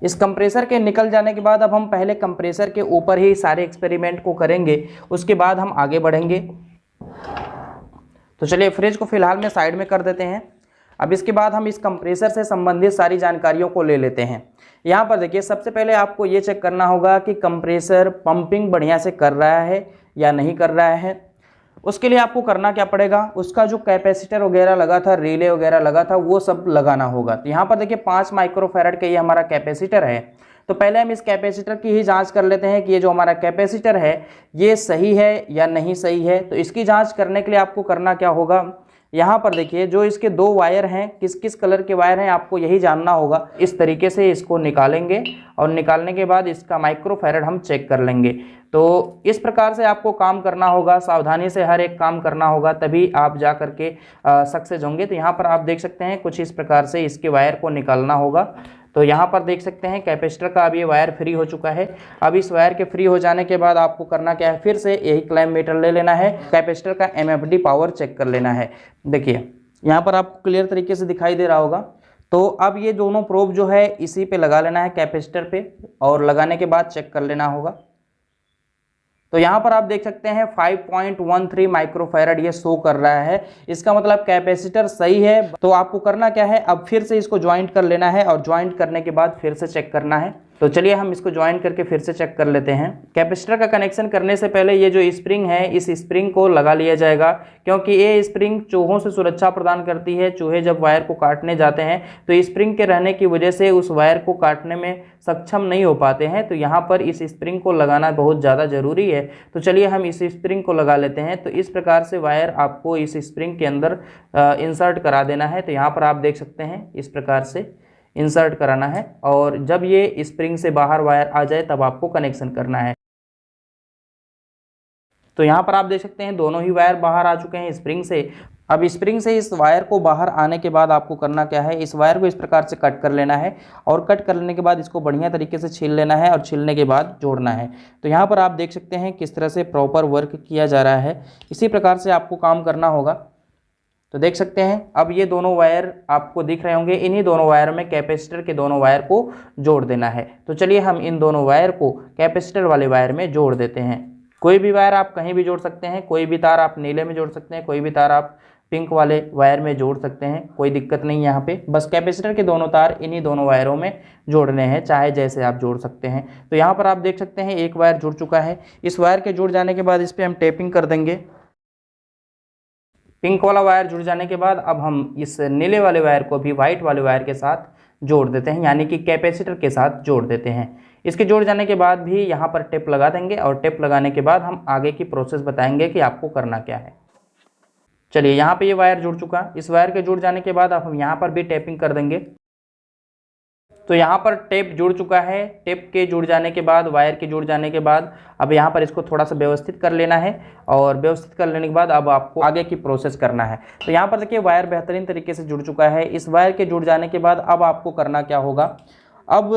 इस कंप्रेसर के निकल जाने के बाद अब हम पहले कंप्रेसर के ऊपर ही सारे एक्सपेरिमेंट को करेंगे, उसके बाद हम आगे बढ़ेंगे। तो चलिए फ्रिज को फिलहाल में साइड में कर देते हैं। अब इसके बाद हम इस कंप्रेसर से संबंधित सारी जानकारियों को ले लेते हैं। यहाँ पर देखिए, सबसे पहले आपको ये चेक करना होगा कि कंप्रेसर पंपिंग बढ़िया से कर रहा है या नहीं कर रहा है। उसके लिए आपको करना क्या पड़ेगा, उसका जो कैपेसिटर वगैरह लगा था, रिले वगैरह लगा था, वो सब लगाना होगा। तो यहाँ पर देखिए 5 माइक्रोफैरड का ये हमारा कैपेसिटर है। तो पहले हम इस कैपेसिटर की ही जांच कर लेते हैं कि ये जो हमारा कैपेसिटर है ये सही है या नहीं सही है। तो इसकी जांच करने के लिए आपको करना क्या होगा, यहाँ पर देखिए जो इसके 2 वायर हैं, किस किस कलर के वायर हैं आपको यही जानना होगा। इस तरीके से इसको निकालेंगे और निकालने के बाद इसका माइक्रोफैरड हम चेक कर लेंगे। तो इस प्रकार से आपको काम करना होगा, सावधानी से हर एक काम करना होगा, तभी आप जा करके सक्सेस होंगे। तो यहाँ पर आप देख सकते हैं कुछ इस प्रकार से इसके वायर को निकालना होगा। तो यहाँ पर देख सकते हैं कैपेसिटर का अब ये वायर फ्री हो चुका है। अब इस वायर के फ्री हो जाने के बाद आपको करना क्या है, फिर से यही क्लैंप मीटर ले लेना है, कैपेसिटर का MFD पावर चेक कर लेना है। देखिए यहाँ पर आपको क्लियर तरीके से दिखाई दे रहा होगा। तो अब ये दोनों प्रोब जो है इसी पे लगा लेना है, कैपेसिटर पे, और लगाने के बाद चेक कर लेना होगा। तो यहाँ पर आप देख सकते हैं 5.13 माइक्रोफैरड ये शो कर रहा है, इसका मतलब कैपेसिटर सही है। तो आपको करना क्या है, अब फिर से इसको ज्वाइंट कर लेना है और ज्वाइंट करने के बाद फिर से चेक करना है। तो चलिए हम इसको ज्वाइंट करके फिर से चेक कर लेते हैं। कैपेसिटर का कनेक्शन करने से पहले ये जो स्प्रिंग है, इस स्प्रिंग को लगा लिया जाएगा, क्योंकि ये स्प्रिंग चूहों से सुरक्षा प्रदान करती है। चूहे जब वायर को काटने जाते हैं तो स्प्रिंग के रहने की वजह से उस वायर को काटने में सक्षम नहीं हो पाते हैं। तो यहाँ पर इस स्प्रिंग को लगाना बहुत ज़्यादा ज़रूरी है। तो चलिए हम इस स्प्रिंग को लगा लेते हैं। तो इस प्रकार से वायर आपको इस स्प्रिंग के अंदर इंसर्ट करा देना है। तो यहाँ पर आप देख सकते हैं इस प्रकार से इंसर्ट कराना है, और जब ये स्प्रिंग से बाहर वायर आ जाए तब आपको कनेक्शन करना है। तो यहाँ पर आप देख सकते हैं दोनों ही वायर बाहर आ चुके हैं स्प्रिंग से। अब स्प्रिंग से इस वायर को बाहर आने के बाद आपको करना क्या है, इस वायर को इस प्रकार से कट कर लेना है, और कट कर लेने के बाद इसको बढ़िया तरीके से छील लेना है और छीलने के बाद जोड़ना है। तो यहाँ पर आप देख सकते हैं किस तरह से प्रॉपर वर्क किया जा रहा है। इसी प्रकार से आपको काम करना होगा। तो देख सकते हैं अब ये दोनों वायर आपको दिख रहे होंगे, इन्हीं दोनों वायर में कैपेसिटर के दोनों वायर को जोड़ देना है। तो चलिए हम इन दोनों वायर को कैपेसिटर वाले वायर में जोड़ देते हैं। कोई भी वायर आप कहीं भी जोड़ सकते हैं, कोई भी तार आप नीले में जोड़ सकते हैं, कोई भी तार आप पिंक वाले वायर में जोड़ सकते हैं, कोई दिक्कत नहीं है यहाँ पे। बस कैपेसिटर के दोनों तार इन्हीं दोनों वायरों में जोड़ने हैं, चाहे जैसे आप जोड़ सकते हैं। तो यहाँ पर आप देख सकते हैं एक वायर जुड़ चुका है। इस वायर के जुड़ जाने के बाद इस पर हम टेपिंग कर देंगे। पिंक वाला वायर जुड़ जाने के बाद अब हम इस नीले वाले वायर को भी व्हाइट वाले वायर के साथ जोड़ देते हैं, यानी कि कैपेसिटर के साथ जोड़ देते हैं। इसके जोड़ जाने के बाद भी यहाँ पर टेप लगा देंगे, और टेप लगाने के बाद हम आगे की प्रोसेस बताएंगे कि आपको करना क्या है। चलिए यहाँ पे ये वायर जुड़ चुका। इस वायर के जुड़ जाने के बाद अब हम यहाँ पर भी टेपिंग कर देंगे। तो यहाँ पर टेप जुड़ चुका है। टेप के जुड़ जाने के बाद, वायर के जुड़ जाने के बाद अब यहाँ पर इसको थोड़ा सा व्यवस्थित कर लेना है, और व्यवस्थित कर लेने के बाद अब आपको आगे की प्रोसेस करना है। तो यहाँ पर देखिए वायर बेहतरीन तरीके से जुड़ चुका है। इस वायर के जुड़ जाने के बाद अब आपको करना क्या होगा, अब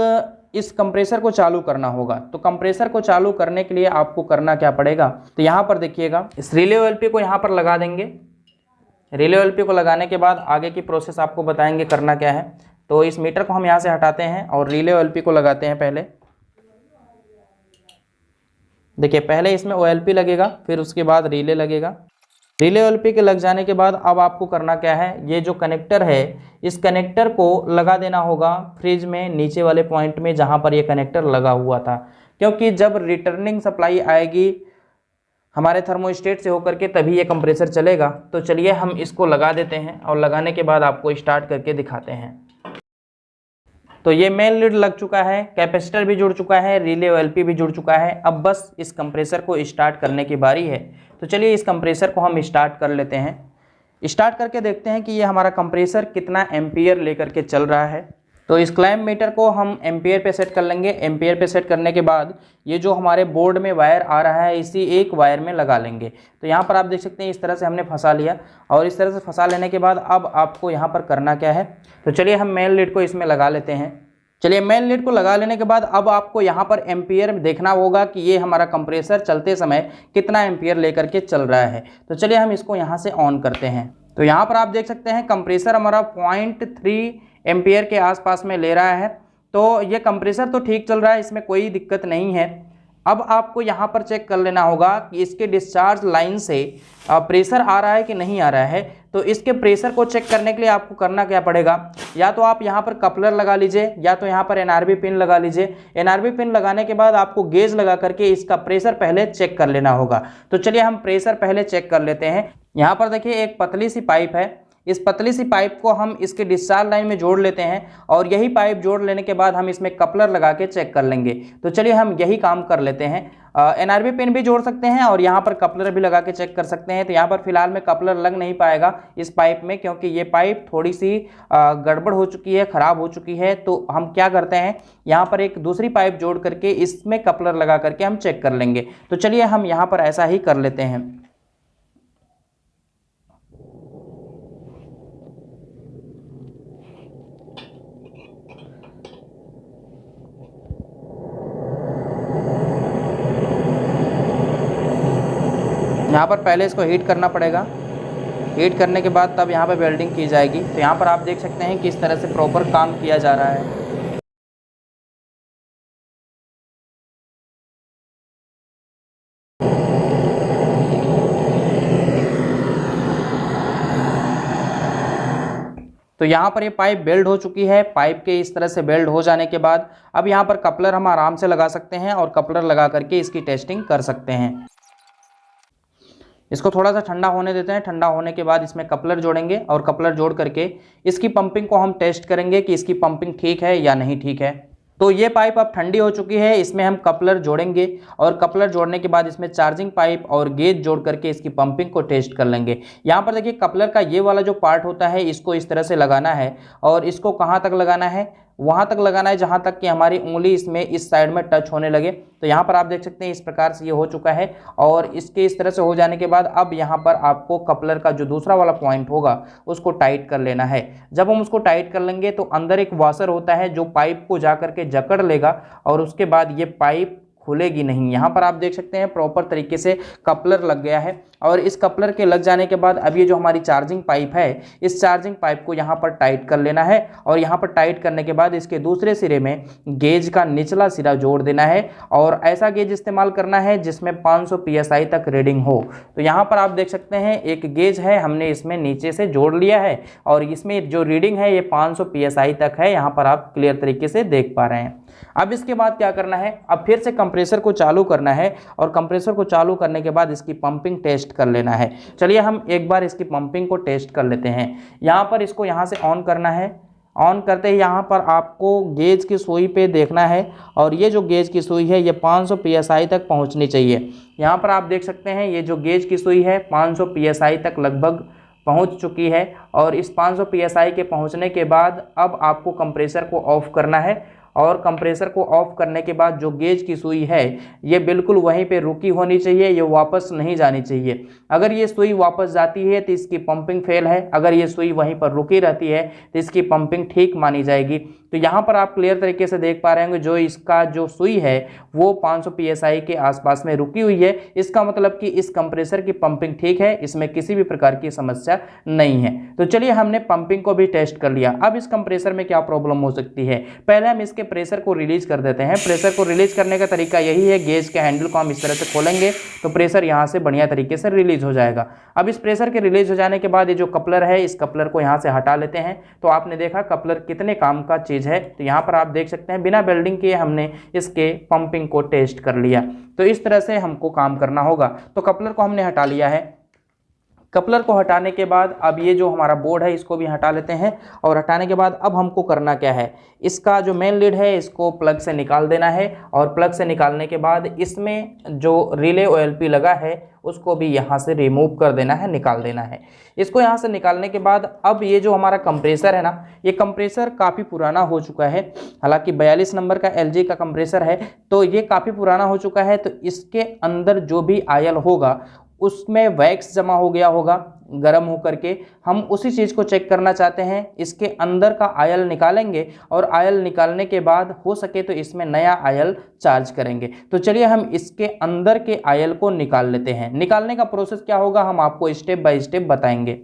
इस कंप्रेसर को चालू करना होगा। तो कंप्रेसर को चालू करने के लिए आपको करना क्या पड़ेगा, तो यहाँ पर देखिएगा इस रिले OLP को यहाँ पर लगा देंगे। रिले OLP को लगाने के बाद आगे की प्रोसेस आपको बताएंगे करना क्या है। तो इस मीटर को हम यहाँ से हटाते हैं और रिले OLP को लगाते हैं। पहले देखिए, पहले इसमें OLP लगेगा, फिर उसके बाद रिले लगेगा। रिले OLP के लग जाने के बाद अब आपको करना क्या है, ये जो कनेक्टर है इस कनेक्टर को लगा देना होगा फ्रिज में नीचे वाले पॉइंट में जहाँ पर ये कनेक्टर लगा हुआ था, क्योंकि जब रिटर्निंग सप्लाई आएगी हमारे थर्मोस्टेट से होकर के तभी ये कंप्रेसर चलेगा। तो चलिए हम इसको लगा देते हैं, और लगाने के बाद आपको स्टार्ट करके दिखाते हैं। तो ये मेन लीड लग चुका है, कैपेसिटर भी जुड़ चुका है, रिले OLP भी जुड़ चुका है। अब बस इस कंप्रेसर को स्टार्ट करने की बारी है। तो चलिए इस कंप्रेसर को हम स्टार्ट कर लेते हैं। स्टार्ट करके देखते हैं कि ये हमारा कंप्रेसर कितना एम्पियर लेकर के चल रहा है। तो इस क्लैंप मीटर को हम एम्पियर पे सेट कर लेंगे। एम्पियर पे सेट करने के बाद ये जो हमारे बोर्ड में वायर आ रहा है इसी एक वायर में लगा लेंगे। तो यहाँ पर आप देख सकते हैं इस तरह से हमने फंसा लिया, और इस तरह से फंसा लेने के बाद अब आपको यहाँ पर करना क्या है, तो चलिए हम मेन लीड को इसमें लगा लेते हैं। चलिए मेन लीड को लगा लेने के बाद अब आपको यहाँ पर एम्पियर देखना होगा कि ये हमारा कंप्रेसर चलते समय कितना एम्पियर लेकर के चल रहा है। तो चलिए हम इसको यहाँ से ऑन करते हैं। तो यहाँ पर आप देख सकते हैं कंप्रेसर हमारा 0.3 एम्पियर के आसपास में ले रहा है। तो ये कंप्रेसर तो ठीक चल रहा है, इसमें कोई दिक्कत नहीं है। अब आपको यहाँ पर चेक कर लेना होगा कि इसके डिस्चार्ज लाइन से प्रेशर आ रहा है कि नहीं आ रहा है। तो इसके प्रेशर को चेक करने के लिए आपको करना क्या पड़ेगा, या तो आप यहाँ पर कपलर लगा लीजिए या तो यहाँ पर एनआरबी पिन लगा लीजिए। एनआरबी पिन लगाने के बाद आपको गेज लगा करके इसका प्रेशर पहले चेक कर लेना होगा। तो चलिए हम प्रेशर पहले चेक कर लेते हैं। यहाँ पर देखिए एक पतली सी पाइप है, इस पतली सी पाइप को हम इसके डिस्चार्ज लाइन में जोड़ लेते हैं और यही पाइप जोड़ लेने के बाद हम इसमें कपलर लगा के चेक कर लेंगे। तो चलिए हम यही काम कर लेते हैं। एनआरबी पिन भी जोड़ सकते हैं और यहाँ पर कपलर भी लगा के चेक कर सकते हैं। तो यहाँ पर फिलहाल में कपलर लग नहीं पाएगा इस पाइप में, क्योंकि ये पाइप थोड़ी सी गड़बड़ हो चुकी है, ख़राब हो चुकी है। तो हम क्या करते हैं, यहाँ पर एक दूसरी पाइप जोड़ करके इसमें कपलर लगा करके हम चेक कर लेंगे। तो चलिए हम यहाँ पर ऐसा ही कर लेते हैं। यहाँ पर पहले इसको हीट करना पड़ेगा, हीट करने के बाद तब यहाँ पर वेल्डिंग की जाएगी। तो यहाँ पर आप देख सकते हैं किस तरह से प्रॉपर काम किया जा रहा है। तो यहाँ पर ये पाइप बेल्ड हो चुकी है। पाइप के इस तरह से बेल्ड हो जाने के बाद अब यहाँ पर कपलर हम आराम से लगा सकते हैं और कपलर लगा करके इसकी टेस्टिंग कर सकते हैं। इसको थोड़ा सा ठंडा होने देते हैं। ठंडा होने के बाद इसमें कपलर जोड़ेंगे और कपलर जोड़ करके इसकी पंपिंग को हम टेस्ट करेंगे कि इसकी पंपिंग ठीक है या नहीं ठीक है। तो ये पाइप अब ठंडी हो चुकी है, इसमें हम कपलर जोड़ेंगे और कपलर जोड़ने के बाद इसमें चार्जिंग पाइप और गेज जोड़ करके इसकी पंपिंग को टेस्ट कर लेंगे। यहाँ पर देखिए कपलर का ये वाला जो पार्ट होता है इसको इस तरह से लगाना है और इसको कहाँ तक लगाना है, वहाँ तक लगाना है जहाँ तक कि हमारी उंगली इसमें इस साइड में टच होने लगे। तो यहाँ पर आप देख सकते हैं इस प्रकार से ये हो चुका है और इसके इस तरह से हो जाने के बाद अब यहाँ पर आपको कपलर का जो दूसरा वाला पॉइंट होगा उसको टाइट कर लेना है। जब हम उसको टाइट कर लेंगे तो अंदर एक वॉशर होता है जो पाइप को जा करके जकड़ लेगा और उसके बाद ये पाइप खुलेगी नहीं। यहाँ पर आप देख सकते हैं प्रॉपर तरीके से कपलर लग गया है और इस कपलर के लग जाने के बाद अब ये जो हमारी चार्जिंग पाइप है इस चार्जिंग पाइप को यहाँ पर टाइट कर लेना है और यहाँ पर टाइट करने के बाद इसके दूसरे सिरे में गेज का निचला सिरा जोड़ देना है और ऐसा गेज इस्तेमाल करना है जिसमें 500 PSI तक रीडिंग हो। तो यहाँ पर आप देख सकते हैं एक गेज है, हमने इसमें नीचे से जोड़ लिया है और इसमें जो रीडिंग है ये 500 PSI तक है। यहाँ पर आप क्लियर तरीके से देख पा रहे हैं। अब इसके बाद क्या करना है, अब फिर से कंप्रेसर को चालू करना है और कंप्रेसर को चालू करने के बाद इसकी पंपिंग टेस्ट कर लेना है। चलिए हम एक बार इसकी पंपिंग को टेस्ट कर लेते हैं। यहाँ पर इसको यहाँ से ऑन करना है। ऑन करते ही यहाँ पर आपको गेज की सुई पे देखना है और ये जो गेज की सुई है ये 500 PSI तक पहुँचनी चाहिए। यहाँ पर आप देख सकते हैं ये जो गेज की सुई है 500 PSI तक लगभग पहुंच चुकी है और इस 500 PSI के पहुंचने के बाद अब आपको कंप्रेसर को ऑफ करना है और कंप्रेसर को ऑफ करने के बाद जो गेज की सुई है ये बिल्कुल वहीं पे रुकी होनी चाहिए, ये वापस नहीं जानी चाहिए। अगर ये सुई वापस जाती है तो इसकी पंपिंग फेल है, अगर ये सुई वहीं पर रुकी रहती है तो इसकी पंपिंग ठीक मानी जाएगी। तो यहाँ पर आप क्लियर तरीके से देख पा रहे होंगे जो इसका जो सुई है वो 500 PSI के आसपास में रुकी हुई है। इसका मतलब कि इस कंप्रेसर की पंपिंग ठीक है, इसमें किसी भी प्रकार की समस्या नहीं है। तो चलिए हमने पंपिंग को भी टेस्ट कर लिया। अब इस कंप्रेसर में क्या प्रॉब्लम हो सकती है, पहले हम इसके प्रेशर को रिलीज कर देते हैं। प्रेशर को रिलीज करने का तरीका यही है, गेज के हैंडल को हम इस तरह से खोलेंगे तो प्रेशर यहाँ से बढ़िया तरीके से रिलीज हो जाएगा। अब इस प्रेशर के रिलीज हो जाने के बाद ये जो कपलर है इस कपलर को यहाँ से हटा लेते हैं। तो आपने देखा कपलर कितने काम का चीज़ है। तो यहाँ पर आप देख सकते हैं बिना वेल्डिंग किए हमने इसके पंपिंग को टेस्ट कर लिया। तो इस तरह से हमको काम करना होगा। तो कपलर को हमने हटा लिया है। कपलर को हटाने के बाद अब ये जो हमारा बोर्ड है इसको भी हटा लेते हैं और हटाने के बाद अब हमको करना क्या है, इसका जो मेन लीड है इसको प्लग से निकाल देना है और प्लग से निकालने के बाद इसमें जो रिले OLP लगा है उसको भी यहाँ से रिमूव कर देना है, निकाल देना है। इसको यहाँ से निकालने के बाद अब ये जो हमारा कंप्रेसर है ना, ये कंप्रेसर काफ़ी पुराना हो चुका है। हालांकि 42 नंबर का LG का कंप्रेसर है तो ये काफ़ी पुराना हो चुका है। तो इसके अंदर जो भी आयल होगा उसमें वैक्स जमा हो गया होगा गर्म होकर के। हम उसी चीज़ को चेक करना चाहते हैं। इसके अंदर का आयल निकालेंगे और आयल निकालने के बाद हो सके तो इसमें नया आयल चार्ज करेंगे। तो चलिए हम इसके अंदर के आयल को निकाल लेते हैं। निकालने का प्रोसेस क्या होगा हम आपको स्टेप बाय स्टेप बताएंगे।